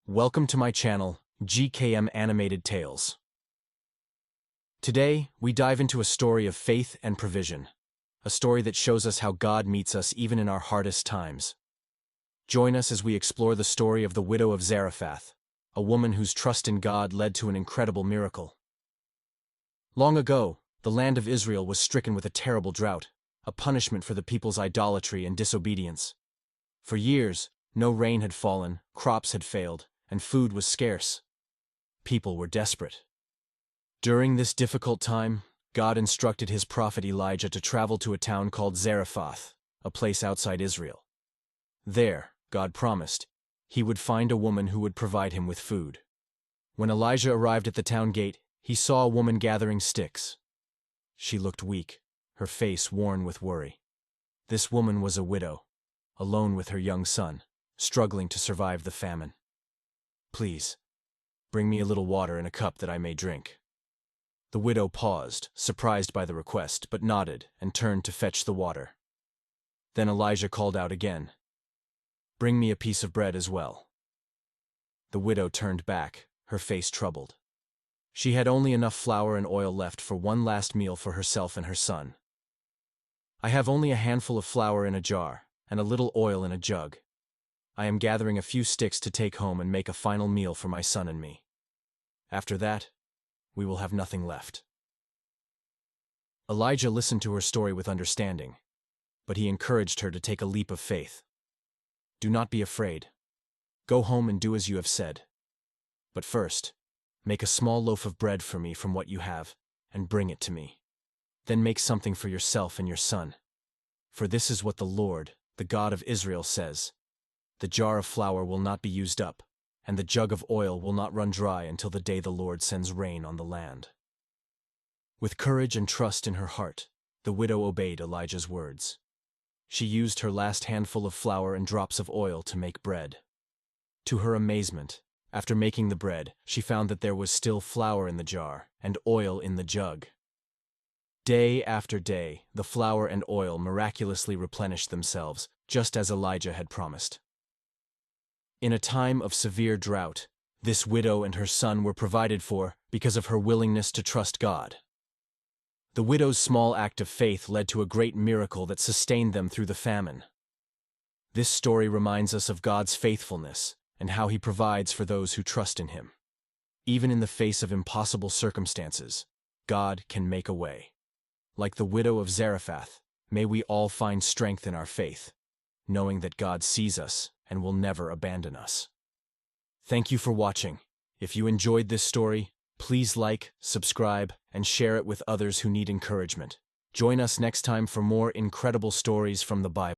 Welcome to my channel, GKM Animated Tales. Today, we dive into a story of faith and provision, a story that shows us how God meets us even in our hardest times. Join us as we explore the story of the widow of Zarephath, a woman whose trust in God led to an incredible miracle. Long ago, the land of Israel was stricken with a terrible drought, a punishment for the people's idolatry and disobedience. For years, no rain had fallen, crops had failed, and food was scarce. People were desperate. During this difficult time, God instructed his prophet Elijah to travel to a town called Zarephath, a place outside Israel. There, God promised, he would find a woman who would provide him with food. When Elijah arrived at the town gate, he saw a woman gathering sticks. She looked weak, her face worn with worry. This woman was a widow, alone with her young son, struggling to survive the famine. "Please, bring me a little water in a cup that I may drink." The widow paused, surprised by the request, but nodded and turned to fetch the water. Then Elijah called out again, "Bring me a piece of bread as well." The widow turned back, her face troubled. She had only enough flour and oil left for one last meal for herself and her son. "I have only a handful of flour in a jar and a little oil in a jug. I am gathering a few sticks to take home and make a final meal for my son and me. After that, we will have nothing left." Elijah listened to her story with understanding, but he encouraged her to take a leap of faith. "Do not be afraid. Go home and do as you have said. But first, make a small loaf of bread for me from what you have, and bring it to me. Then make something for yourself and your son. For this is what the Lord, the God of Israel, says: the jar of flour will not be used up, and the jug of oil will not run dry until the day the Lord sends rain on the land." With courage and trust in her heart, the widow obeyed Elijah's words. She used her last handful of flour and drops of oil to make bread. To her amazement, after making the bread, she found that there was still flour in the jar and oil in the jug. Day after day, the flour and oil miraculously replenished themselves, just as Elijah had promised. In a time of severe drought, this widow and her son were provided for because of her willingness to trust God. The widow's small act of faith led to a great miracle that sustained them through the famine. This story reminds us of God's faithfulness and how he provides for those who trust in him. Even in the face of impossible circumstances, God can make a way. Like the widow of Zarephath, may we all find strength in our faith, knowing that God sees us and will never abandon us. Thank you for watching. If you enjoyed this story, please like, subscribe, and share it with others who need encouragement. Join us next time for more incredible stories from the Bible.